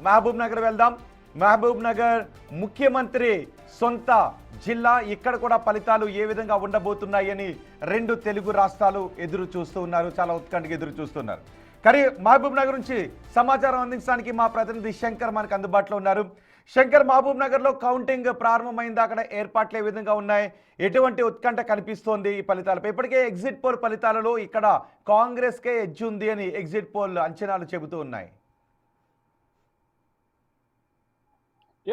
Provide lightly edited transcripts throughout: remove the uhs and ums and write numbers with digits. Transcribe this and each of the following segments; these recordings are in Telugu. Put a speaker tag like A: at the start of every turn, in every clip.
A: మహబూబ్ నగర్ వెళ్దాం. మహబూబ్ నగర్ ముఖ్యమంత్రి సొంత జిల్లా. ఇక్కడ కూడా ఫలితాలు ఏ విధంగా ఉండబోతున్నాయని రెండు తెలుగు రాష్ట్రాలు ఎదురు చూస్తూ ఉన్నారు, చాలా ఉత్కంఠగా ఎదురు చూస్తున్నారు. కానీ మహబూబ్ నగర్ నుంచి సమాచారం అందించడానికి మా ప్రతినిధి శంకర్ మనకు అందుబాటులో ఉన్నారు. శంకర్, మహబూబ్ నగర్లో కౌంటింగ్ ప్రారంభమైంది, అక్కడ ఏర్పాట్లు ఏ విధంగా ఉన్నాయి, ఎటువంటి ఉత్కంఠ కనిపిస్తోంది ఈ ఫలితాలపై? ఇప్పటికే ఎగ్జిట్ పోల్ ఫలితాలలో ఇక్కడ కాంగ్రెస్కే ఎడ్జ్ ఉంది అని ఎగ్జిట్ పోల్ అంచనాలు చెబుతూ ఉన్నాయి.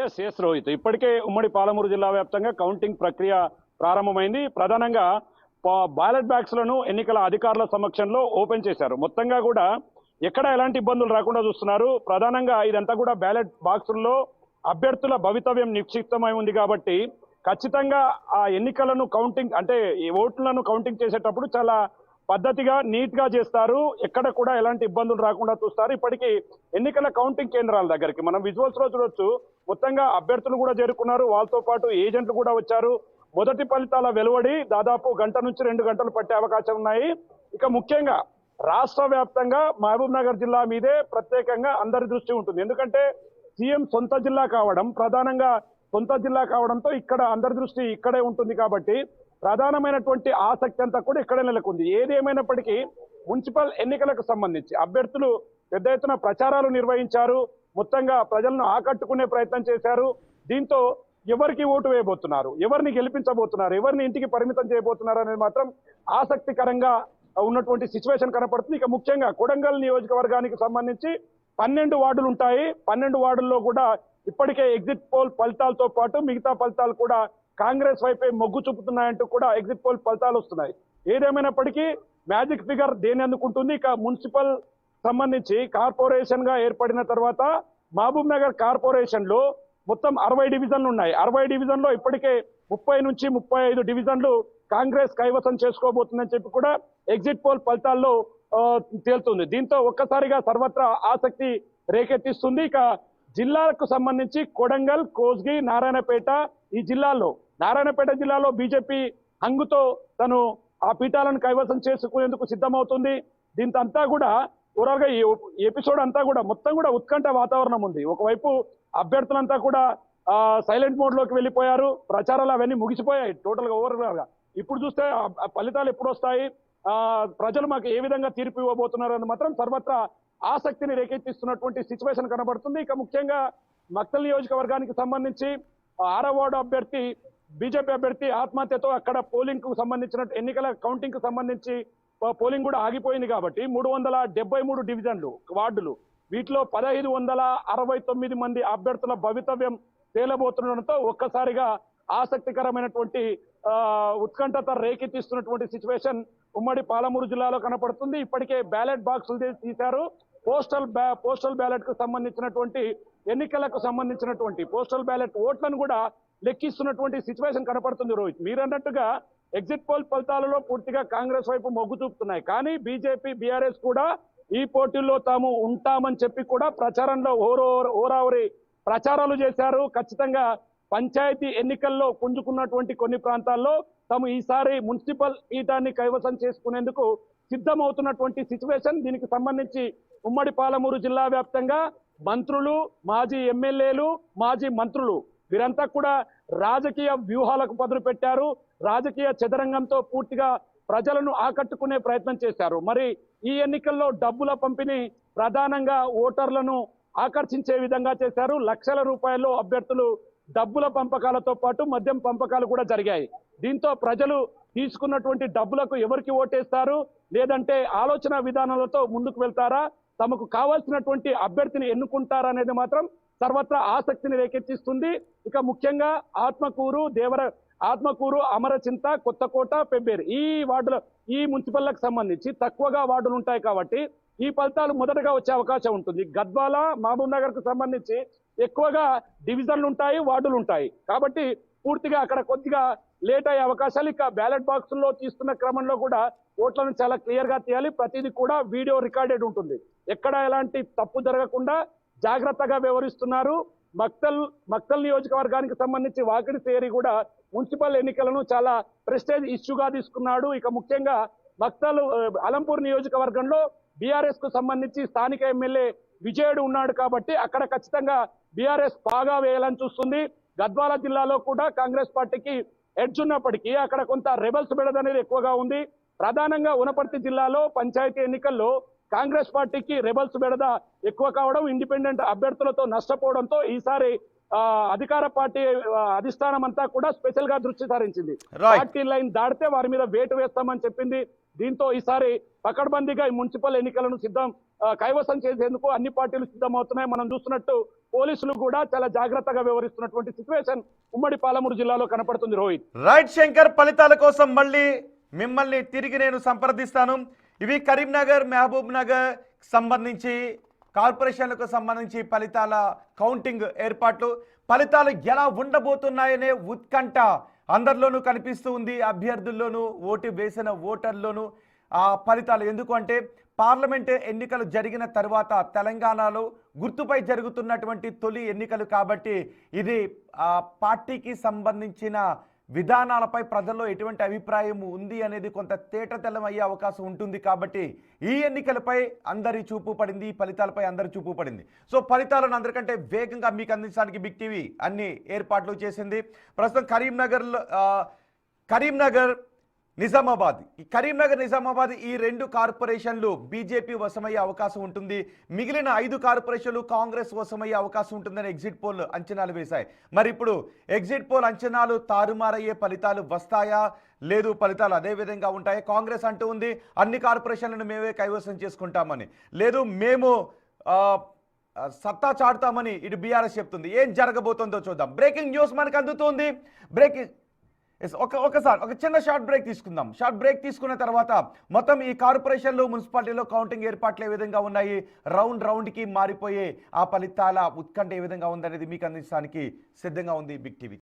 B: ఎస్ రోహిత్, ఇప్పటికే ఉమ్మడి పాలమూరు జిల్లా వ్యాప్తంగా కౌంటింగ్ ప్రక్రియ ప్రారంభమైంది. ప్రధానంగా బ్యాలెట్ బ్యాగ్స్లను ఎన్నికల అధికారుల సమక్షంలో ఓపెన్ చేశారు. మొత్తంగా కూడా ఎక్కడ ఎలాంటి ఇబ్బందులు రాకుండా చూస్తున్నారు. ప్రధానంగా ఇదంతా కూడా బ్యాలెట్ బాక్సుల్లో అభ్యర్థుల భవితవ్యం నిక్షిప్తమై ఉంది కాబట్టి ఖచ్చితంగా ఆ ఎన్నికలను కౌంటింగ్ అంటే ఈ ఓట్లను కౌంటింగ్ చేసేటప్పుడు చాలా పద్ధతిగా నీట్ గా చేస్తారు. ఎక్కడ కూడా ఎలాంటి ఇబ్బందులు రాకుండా చూస్తారు. ఇప్పటికీ ఎన్నికల కౌంటింగ్ కేంద్రాల దగ్గరికి మనం విజువల్స్ లో చూడొచ్చు. మొత్తంగా అభ్యర్థులు కూడా చేరుకున్నారు, వాళ్ళతో పాటు ఏజెంట్లు కూడా వచ్చారు. మొదటి ఫలితాల వెలువడి దాదాపు గంట నుంచి 2 గంటలు పట్టే అవకాశం ఉన్నాయి. ఇక ముఖ్యంగా రాష్ట్ర వ్యాప్తంగా మహబూబ్ నగర్ జిల్లా మీదే ప్రత్యేకంగా అందరి దృష్టి ఉంటుంది. ఎందుకంటే సీఎం సొంత జిల్లా కావడం, ప్రధానంగా సొంత జిల్లా కావడంతో ఇక్కడ అందరి దృష్టి ఇక్కడే ఉంటుంది కాబట్టి ప్రధానమైనటువంటి ఆసక్తి అంతా కూడా ఇక్కడే నెలకొంది. ఏదేమైనప్పటికీ మున్సిపల్ ఎన్నికలకు సంబంధించి అభ్యర్థులు పెద్ద ఎత్తున ప్రచారాలు నిర్వహించారు. మొత్తంగా ప్రజలను ఆకట్టుకునే ప్రయత్నం చేశారు. దీంతో ఎవరికి ఓటు వేయబోతున్నారు, ఎవరిని గెలిపించబోతున్నారు, ఎవరిని ఇంటికి పరిమితం చేయబోతున్నారు అనేది మాత్రం ఆసక్తికరంగా ఉన్నటువంటి సిచ్యువేషన్ కనపడుతుంది. ఇక ముఖ్యంగా కొడంగల్ నియోజకవర్గానికి సంబంధించి 12 వార్డులు ఉంటాయి. 12 వార్డుల్లో కూడా ఇప్పటికే ఎగ్జిట్ పోల్ ఫలితాలతో పాటు మిగతా ఫలితాలు కూడా కాంగ్రెస్ వైపే మొగ్గు చూపుతున్నాయంటూ కూడా ఎగ్జిట్ పోల్ ఫలితాలు వస్తున్నాయి. ఏదేమైనప్పటికీ మ్యాజిక్ ఫిగర్ దేని అందుకుంటుంది. ఇక మున్సిపల్ సంబంధించి కార్పొరేషన్ గా ఏర్పడిన తర్వాత మహబూబ్ నగర్ కార్పొరేషన్ లో మొత్తం 60 డివిజన్లు ఉన్నాయి. 60 డివిజన్లో ఇప్పటికే 30 నుంచి 35 డివిజన్లు కాంగ్రెస్ కైవసం చేసుకోబోతుందని చెప్పి కూడా ఎగ్జిట్ పోల్ ఫలితాల్లో తేలుతుంది. దీంతో ఒక్కసారిగా సర్వత్రా ఆసక్తి రేకెత్తిస్తుంది. ఇక జిల్లాలకు సంబంధించి కొడంగల్, కోస్గి, నారాయణపేట ఈ జిల్లాల్లో, నారాయణపేట జిల్లాలో బీజేపీ హంగుతో తను ఆ పీఠాలను కైవసం చేసుకునేందుకు సిద్ధమవుతుంది. దీంతో అంతా కూడా ఓవరాల్గా ఈ ఎపిసోడ్ అంతా కూడా మొత్తం కూడా ఉత్కంఠ వాతావరణం ఉంది. ఒకవైపు అభ్యర్థులంతా కూడా సైలెంట్ మోడ్ లోకి వెళ్ళిపోయారు. ప్రచారాలు అవన్నీ ముగిసిపోయాయి టోటల్ గా ఓవరాల్ గా. ఇప్పుడు చూస్తే ఫలితాలు ఎప్పుడు వస్తాయి, ప్రజలు మాకు ఏ విధంగా తీర్పు ఇవ్వబోతున్నారు అని మాత్రం సర్వత్రా ఆసక్తిని రేకెత్తిస్తున్నటువంటి సిచ్యువేషన్ కనబడుతుంది. ఇక ముఖ్యంగా మక్తల్ నియోజకవర్గానికి సంబంధించి 6వ వార్డు అభ్యర్థి బీజేపీ అభ్యర్థి ఆత్మహత్యతో అక్కడ పోలింగ్ కు సంబంధించిన ఎన్నికల కౌంటింగ్ కు సంబంధించి పోలింగ్ కూడా ఆగిపోయింది కాబట్టి 373 డివిజన్లు వార్డులు, వీటిలో 1569 మంది అభ్యర్థుల భవితవ్యం తేలబోతుండడంతో ఒక్కసారిగా ఆసక్తికరమైనటువంటి ఉత్కంఠత రేకెత్తిస్తున్నటువంటి సిచ్యువేషన్ ఉమ్మడి పాలమూరు జిల్లాలో కనపడుతుంది. ఇప్పటికే బ్యాలెట్ బాక్సులు తీశారు. పోస్టల్ బ్యాలెట్ కు సంబంధించినటువంటి ఎన్నికలకు సంబంధించినటువంటి పోస్టల్ బ్యాలెట్ ఓట్లను కూడా లెక్కిస్తున్నటువంటి సిచ్యువేషన్ కనపడుతుంది. రోహిత్, మీరన్నట్టుగా ఎగ్జిట్ పోల్ ఫలితాలలో పూర్తిగా కాంగ్రెస్ వైపు మొగ్గు చూపుతున్నాయి. కానీ బీజేపీ, బీఆర్ఎస్ కూడా ఈ పోటీల్లో తాము ఉంటామని చెప్పి కూడా ప్రచారంలో ఓరావరి ప్రచారాలు చేశారు. ఖచ్చితంగా పంచాయతీ ఎన్నికల్లో పుంజుకున్నటువంటి కొన్ని ప్రాంతాల్లో తాము ఈసారి మున్సిపల్ పీఠాన్ని కైవసం చేసుకునేందుకు సిద్ధమవుతున్నటువంటి సిచ్యువేషన్. దీనికి సంబంధించి ఉమ్మడి పాలమూరు జిల్లా వ్యాప్తంగా మంత్రులు, మాజీ ఎమ్మెల్యేలు, మాజీ మంత్రులు వీరంతా కూడా రాజకీయ వ్యూహాలకు పదులు పెట్టారు. రాజకీయ చదరంగంతో పూర్తిగా ప్రజలను ఆకట్టుకునే ప్రయత్నం చేశారు. మరి ఈ ఎన్నికల్లో డబ్బుల పంపిణీ ప్రధానంగా ఓటర్లను ఆకర్షించే విధంగా చేశారు. లక్షల రూపాయల్లో అభ్యర్థులు డబ్బుల పంపకాలతో పాటు మద్యం పంపకాలు కూడా జరిగాయి. దీంతో ప్రజలు తీసుకున్నటువంటి డబ్బులకు ఎవరికి ఓటేస్తారు, లేదంటే ఆలోచన విధానాలతో ముందుకు వెళ్తారా, తమకు కావాల్సినటువంటి అభ్యర్థిని ఎన్నుకుంటారా అనేది మాత్రం సర్వత్రా ఆసక్తిని రేకెత్తిస్తుంది. ఇక ముఖ్యంగా ఆత్మకూరు, అమరచింత, కొత్తకోట, పెబ్బేరు ఈ వార్డుల ఈ మున్సిపల్లకు సంబంధించి తక్కువగా వార్డులు ఉంటాయి కాబట్టి ఈ ఫలితాలు మొదటగా వచ్చే అవకాశం ఉంటుంది. గద్వాల, మహబూబ్ నగర్ కు సంబంధించి ఎక్కువగా డివిజన్లు ఉంటాయి, వార్డులు ఉంటాయి కాబట్టి పూర్తిగా అక్కడ కొద్దిగా లేట్ అయ్యే అవకాశాలు. ఇక బ్యాలెట్ బాక్సుల్లో తీస్తున్న క్రమంలో కూడా ఓట్లను చాలా క్లియర్ గా తీయాలి. ప్రతిదీ కూడా వీడియో రికార్డెడ్ ఉంటుంది. ఎక్కడ ఎలాంటి తప్పు జరగకుండా జాగ్రత్తగా వ్యవహరిస్తున్నారు. మక్తల్ నియోజకవర్గానికి సంబంధించి వాకిడి తేరి కూడా మున్సిపల్ ఎన్నికలను చాలా ప్రెస్టేజ్ ఇష్యూగా తీసుకున్నాడు. ఇక ముఖ్యంగా అలంపూర్ నియోజకవర్గంలో బీఆర్ఎస్ కు సంబంధించి స్థానిక ఎమ్మెల్యే విజయుడు ఉన్నాడు కాబట్టి అక్కడ ఖచ్చితంగా బీఆర్ఎస్ బాగా వేయాలని చూస్తుంది. గద్వాల జిల్లాలో కూడా కాంగ్రెస్ పార్టీకి ఎడ్జ్ ఉన్నప్పటికీ అక్కడ కొంత రెబల్స్ బెడద అనేది ఎక్కువగా ఉంది. ప్రధానంగా వనపర్తి జిల్లాలో పంచాయతీ ఎన్నికల్లో కాంగ్రెస్ పార్టీకి రెబల్స్ బెడద ఎక్కువ కావడం, ఇండిపెండెంట్ అభ్యర్థులతో నష్టపోవడంతో ఈసారి అధికార పార్టీ అధిష్టానం అంతా కూడా స్పెషల్ గా దృష్టి సారించింది. పార్టీ లైన్ దాటితే వారి మీద వేటు వేస్తామని చెప్పింది. దీంతో ఈసారి పకడ్బందీగా ఈ మున్సిపల్ ఎన్నికలను కైవసం చేసేందుకు అన్ని పార్టీలు సిద్ధమవుతున్నాయి. మనం చూస్తున్నట్టు పోలీసులు కూడా చాలా జాగ్రత్తగా వ్యవహరిస్తున్నటువంటి సిచ్యువేషన్ ఉమ్మడి పాలమూరు జిల్లాలో కనపడుతుంది. రోహిత్.
A: రైట్ శంకర్, ఫలితాల కోసం మళ్ళీ మిమ్మల్ని తిరిగి నేను సంప్రదిస్తాను. ఇవి కరీంనగర్, మహబూబ్ నగర్ సంబంధించి కార్పొరేషన్లకు సంబంధించి ఫలితాల కౌంటింగ్ ఏర్పాట్లు. ఫలితాలు ఎలా ఉండబోతున్నాయనే ఉత్కంఠ అందరిలోనూ కనిపిస్తూ ఉంది, అభ్యర్థుల్లోనూ, ఓటు వేసిన ఓటర్లోనూ. ఆ ఫలితాలు ఎందుకు అంటే పార్లమెంట్ ఎన్నికలు జరిగిన తర్వాత తెలంగాణలో గుర్తుపై జరుగుతున్నటువంటి తొలి ఎన్నికలు కాబట్టి ఇది పార్టీకి సంబంధించిన విధానాలపై ప్రజల్లో ఎటువంటి అభిప్రాయం ఉంది అనేది కొంత తేటతెల్లం అయ్యే అవకాశం ఉంటుంది. కాబట్టి ఈ ఎన్నికలపై అందరి చూపు పడింది, ఈ ఫలితాలపై అందరి చూపు పడింది. సో ఫలితాలను అందరికంటే వేగంగా మీకు అందించడానికి బిగ్ టీవీ అన్ని ఏర్పాట్లు చేసింది. ప్రస్తుతం కరీంనగర్ నిజామాబాద్, ఈ కరీంనగర్ నిజామాబాద్ ఈ రెండు కార్పొరేషన్లు బీజేపీ వశమయ్యే అవకాశం ఉంటుంది. మిగిలిన 5 కార్పొరేషన్లు కాంగ్రెస్ వశమయ్యే అవకాశం ఉంటుందని ఎగ్జిట్ పోల్ అంచనాలు వేశాయి. మరి ఇప్పుడు ఎగ్జిట్ పోల్ అంచనాలు తారుమారయ్యే ఫలితాలు వస్తాయా, లేదు ఫలితాలు అదే విధంగా ఉంటాయి? కాంగ్రెస్ అంటూ ఉంది అన్ని కార్పొరేషన్లను మేమే కైవసం చేసుకుంటామని, లేదు మేము సత్తా చాటుతామని ఇటు బీఆర్ఎస్ చెప్తుంది. ఏం జరగబోతుందో చూద్దాం. బ్రేకింగ్ న్యూస్ మనకు అందుతుంది. ఒకసారి ఒక చిన్న షార్ట్ బ్రేక్ తీసుకుందాం. షార్ట్ బ్రేక్ తీసుకున్న తర్వాత మొత్తం ఈ కార్పొరేషన్లు, మున్సిపాలిటీలో కౌంటింగ్ ఏర్పాట్లు ఏ విధంగా ఉన్నాయి, రౌండ్కి మారిపోయే ఆ ఫలితాల ఉత్కంఠ ఏ విధంగా ఉందనేది మీకు అందించడానికి సిద్ధంగా ఉంది బిగ్ టీవీ.